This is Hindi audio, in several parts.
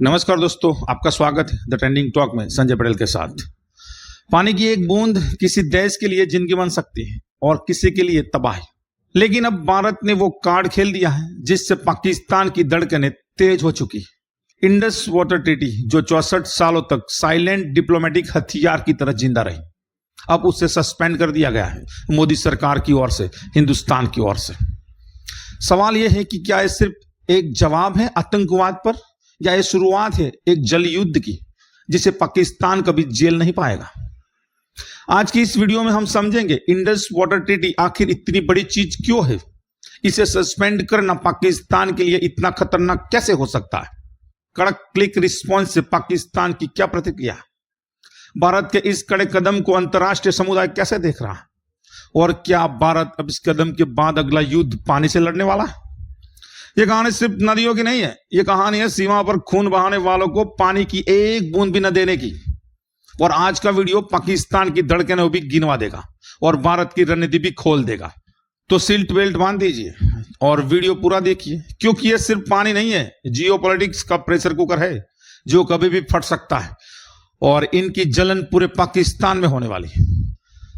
नमस्कार दोस्तों, आपका स्वागत है द ट्रेंडिंग टॉक में संजय पटेल के साथ। पानी की एक बूंद किसी देश के लिए जिंदगी बन सकती है और किसी के लिए तबाही। लेकिन अब भारत ने वो कार्ड खेल दिया है जिससे पाकिस्तान की धड़कनें तेज हो चुकी है। इंडस वाटर ट्रीटी जो 64 सालों तक साइलेंट डिप्लोमेटिक हथियार की तरह जिंदा रही, अब उसे सस्पेंड कर दिया गया है मोदी सरकार की ओर से, हिंदुस्तान की ओर से। सवाल यह है कि क्या यह सिर्फ एक जवाब है आतंकवाद पर, या यह शुरुआत है एक जल युद्ध की जिसे पाकिस्तान कभी झेल नहीं पाएगा। आज की इस वीडियो में हम समझेंगे इंडस वाटर ट्रीटी आखिर इतनी बड़ी चीज क्यों है, इसे सस्पेंड करना पाकिस्तान के लिए इतना खतरनाक कैसे हो सकता है, कड़क क्लिक रिस्पॉन्स से पाकिस्तान की क्या प्रतिक्रिया है, भारत के इस कड़े कदम को अंतर्राष्ट्रीय समुदाय कैसे देख रहा है, और क्या भारत अब इस कदम के बाद अगला युद्ध पानी से लड़ने वाला है। यह कहानी सिर्फ नदियों की नहीं है, यह कहानी है सीमा पर खून बहाने वालों को पानी की एक बूंद भी न देने की। और आज का वीडियो पाकिस्तान की धड़कनें भी गिनवा देगा और भारत की रणनीति भी खोल देगा। तो सीट बेल्ट बांध दीजिए और वीडियो पूरा देखिए, क्योंकि यह सिर्फ पानी नहीं है, जियोपॉलिटिक्स का प्रेशर कुकर है जो कभी भी फट सकता है और इनकी जलन पूरे पाकिस्तान में होने वाली है।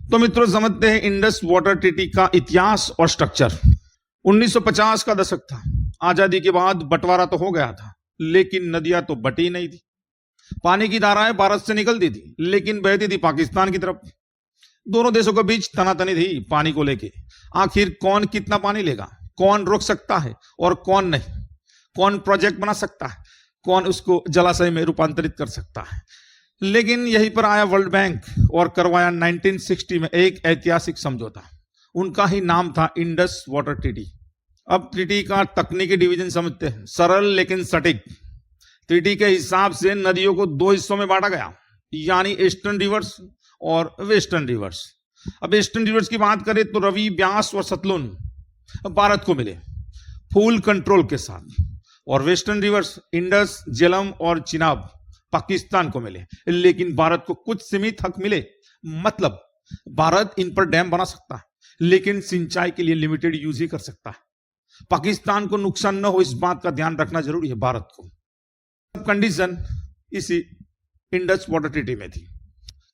तो मित्रों, समझते हैं इंडस वाटर ट्रीटी का इतिहास और स्ट्रक्चर। 1950 का दशक था। आजादी के बाद बंटवारा तो हो गया था, लेकिन नदियां तो बटी नहीं थी। पानी की धाराएं भारत से निकलती थी लेकिन बहती थी पाकिस्तान की तरफ। दोनों देशों के बीच तनातनी थी पानी को लेके। आखिर कौन कितना पानी लेगा, कौन रोक सकता है और कौन नहीं, कौन प्रोजेक्ट बना सकता है, कौन उसको जलाशय में रूपांतरित कर सकता है। लेकिन यहीं पर आया वर्ल्ड बैंक और करवाया 1960 में एक ऐतिहासिक समझौता। उनका ही नाम था इंडस वाटर ट्रीटी। अब ट्रीटी का तकनीकी डिवीजन समझते हैं, सरल लेकिन सटीक। ट्रीटी के हिसाब से नदियों को दो हिस्सों में बांटा गया, यानी ईस्टर्न रिवर्स और वेस्टर्न रिवर्स। अब ईस्टर्न रिवर्स की बात करें तो रवि, ब्यास और सतलुन भारत को मिले फुल कंट्रोल के साथ, और वेस्टर्न रिवर्स इंडस, झेलम और चिनाब पाकिस्तान को मिले, लेकिन भारत को कुछ सीमित हक मिले। मतलब भारत इन पर डैम बना सकता है लेकिन सिंचाई के लिए लिमिटेड यूज ही कर सकता है। पाकिस्तान को नुकसान न हो इस बात का ध्यान रखना जरूरी है भारत को। कंडीशन इसी इंडस वाटर ट्रीटी में थी।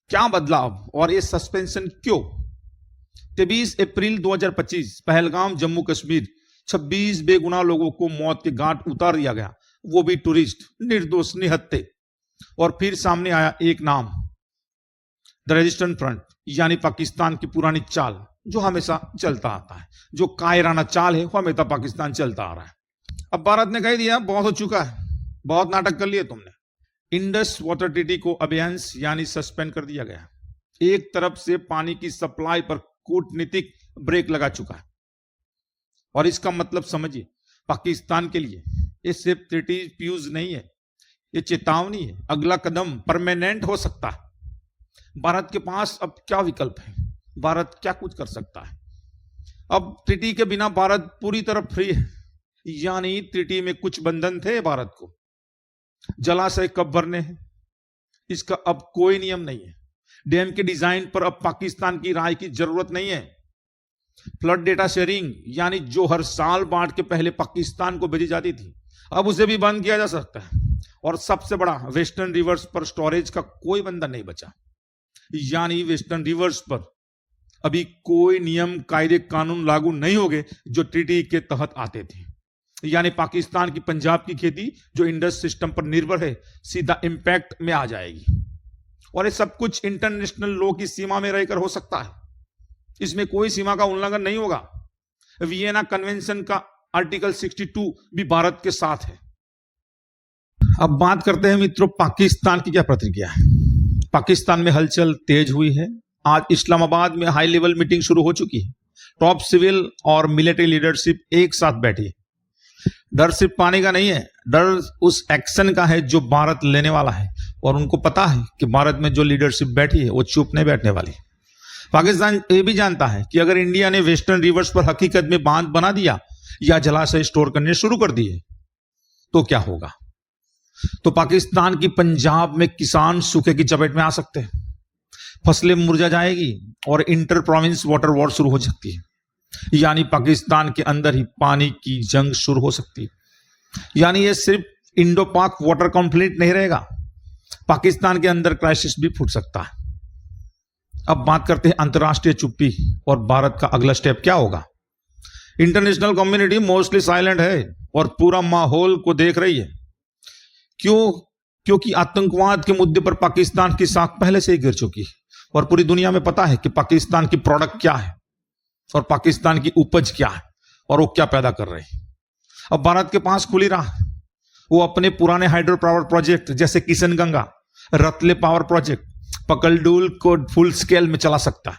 क्या बदलाव और ये सस्पेंशन क्यों? 23 अप्रैल 2025 पहलगाम जम्मू कश्मीर 26 बेगुनाह लोगों को मौत के घाट उतार दिया गया, वो भी टूरिस्ट, निर्दोष, निहत्थे। और फिर सामने आया एक नाम, द रेजिस्टेंस फ्रंट, यानी पाकिस्तान की पुरानी चाल जो हमेशा चलता आता है, जो कायराना चाल है वो हमेशा पाकिस्तान चलता आ रहा है। अब भारत ने कह दिया बहुत हो चुका है, बहुत नाटक कर लिए तुमने। इंडस वाटर ट्रीटी को अबेयंस यानी सस्पेंड कर दिया गया। एक तरफ से पानी की सप्लाई पर कूटनीतिक ब्रेक लगा चुका है, और इसका मतलब समझिए, पाकिस्तान के लिए ये सिर्फ ट्रीटी फ्यूज नहीं है, ये चेतावनी है। अगला कदम परमानेंट हो सकता है। भारत के पास अब क्या विकल्प है, भारत क्या कुछ कर सकता है? अब ट्रीटी के बिना भारत पूरी तरह फ्री है, यानी ट्रीटी में कुछ बंधन थे भारत को। जलाशय कब भरने हैं इसका अब कोई नियम नहीं है। डैम के डिजाइन पर अब पाकिस्तान की राय की जरूरत नहीं है। फ्लड डेटा शेयरिंग, यानी जो हर साल बाढ़ के पहले पाकिस्तान को भेजी जाती थी, अब उसे भी बंद किया जा सकता है। और सबसे बड़ा, वेस्टर्न रिवर्स पर स्टोरेज का कोई बंधन नहीं बचा, यानी वेस्टर्न रिवर्स पर अभी कोई नियम, कायदे, कानून लागू नहीं होंगे जो ट्रीटी के तहत आते थे। यानी पाकिस्तान की पंजाब की खेती जो इंडस सिस्टम पर निर्भर है, सीधा इंपैक्ट में आ जाएगी। और ये सब कुछ इंटरनेशनल लॉ की सीमा में रहकर हो सकता है, इसमें कोई सीमा का उल्लंघन नहीं होगा। वियना कन्वेंशन का आर्टिकल 62 भी भारत के साथ है। अब बात करते हैं मित्रों पाकिस्तान की क्या प्रतिक्रिया है। पाकिस्तान में हलचल तेज हुई है। आज इस्लामाबाद में हाई लेवल मीटिंग शुरू हो चुकी है। टॉप सिविल और मिलिट्री लीडरशिप एक साथ बैठी है। डर सिर्फ पानी का नहीं है, डर उस एक्शन का है जो भारत लेने वाला है, और उनको पता है कि भारत में जो लीडरशिप बैठी है वो चुप नहीं बैठने वाली। पाकिस्तान ये भी जानता है कि अगर इंडिया ने वेस्टर्न रिवर्स पर हकीकत में बांध बना दिया या जलाशय स्टोर करने शुरू कर दिए तो क्या होगा? तो पाकिस्तान की पंजाब में किसान सूखे की चपेट में आ सकते हैं, फसलें मुरझा जाएगी और इंटर प्रोविंस वाटर वॉर शुरू हो सकती है। यानी पाकिस्तान के अंदर ही पानी की जंग शुरू हो सकती है। यानी ये सिर्फ इंडो पाक वाटर कॉन्फ्लिक्ट नहीं रहेगा, पाकिस्तान के अंदर क्राइसिस भी फूट सकता है। अब बात करते हैं अंतर्राष्ट्रीय चुप्पी और भारत का अगला स्टेप क्या होगा। इंटरनेशनल कम्युनिटी मोस्टली साइलेंट है और पूरा माहौल को देख रही है। क्योंकि आतंकवाद के मुद्दे पर पाकिस्तान की साख पहले से ही गिर चुकी है और पूरी दुनिया में पता है कि पाकिस्तान की प्रोडक्ट क्या है और पाकिस्तान की उपज क्या है और वो क्या पैदा कर रहे हैं। अब भारत के पास खुली राह, वो अपने पुराने हाइड्रो पावर प्रोजेक्ट जैसे किशन गंगा, रतले पावर प्रोजेक्ट, पकलडुल को फुल स्केल में चला सकता है।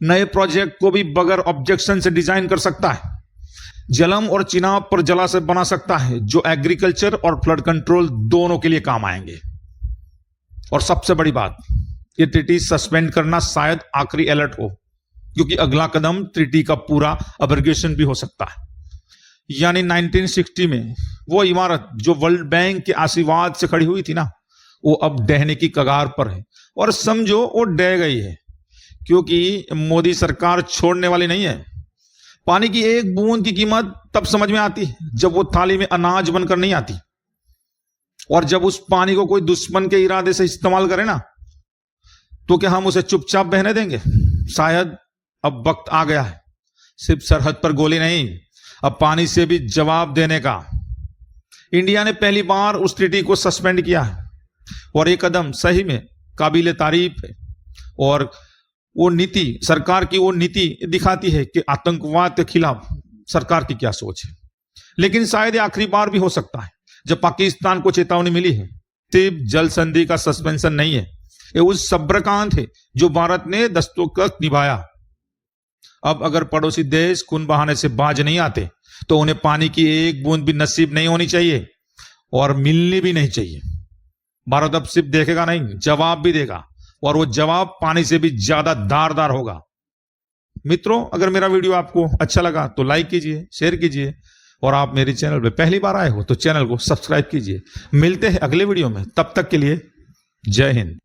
नए प्रोजेक्ट को भी बगैर ऑब्जेक्शन से डिजाइन कर सकता है। जलम और चिनाब पर जलाशय बना सकता है जो एग्रीकल्चर और फ्लड कंट्रोल दोनों के लिए काम आएंगे। और सबसे बड़ी बात, ये ट्रीटी सस्पेंड करना शायद आखिरी अलर्ट हो, क्योंकि अगला कदम ट्रीटी का पूरा अब्रोगेशन भी हो सकता है। यानी 1960 में वो इमारत जो वर्ल्ड बैंक के आशीर्वाद से खड़ी हुई थी ना, वो अब ढहने की कगार पर है। और समझो वो ढह गई है, क्योंकि मोदी सरकार छोड़ने वाली नहीं है। पानी की एक बूंद की कीमत तब समझ में आती है जब वो थाली में अनाज बनकर नहीं आती, और जब उस पानी को कोई दुश्मन के इरादे से इस्तेमाल करे ना, तो क्या हम उसे चुपचाप बहने देंगे? शायद अब वक्त आ गया है सिर्फ सरहद पर गोली नहीं, अब पानी से भी जवाब देने का। इंडिया ने पहली बार उस ट्रीटी को सस्पेंड किया है और एक कदम सही में काबिले तारीफ है। और वो नीति, सरकार की वो नीति दिखाती है कि आतंकवाद के खिलाफ सरकार की क्या सोच है। लेकिन शायद ये आखिरी बार भी हो सकता है जब पाकिस्तान को चेतावनी मिली है। सिर्फ जल संधि का सस्पेंशन नहीं है, ये उस सब्रकांत है जो भारत ने दस्तखत निभाया। अब अगर पड़ोसी देश खून बहाने से बाज नहीं आते तो उन्हें पानी की एक बूंद भी नसीब नहीं होनी चाहिए और मिलनी भी नहीं चाहिए। भारत अब सिर्फ देखेगा नहीं, जवाब भी देगा, और वो जवाब पानी से भी ज्यादा धारदार होगा। मित्रों, अगर मेरा वीडियो आपको अच्छा लगा तो लाइक कीजिए, शेयर कीजिए, और आप मेरे चैनल पे पहली बार आए हो तो चैनल को सब्सक्राइब कीजिए। मिलते हैं अगले वीडियो में, तब तक के लिए जय हिंद।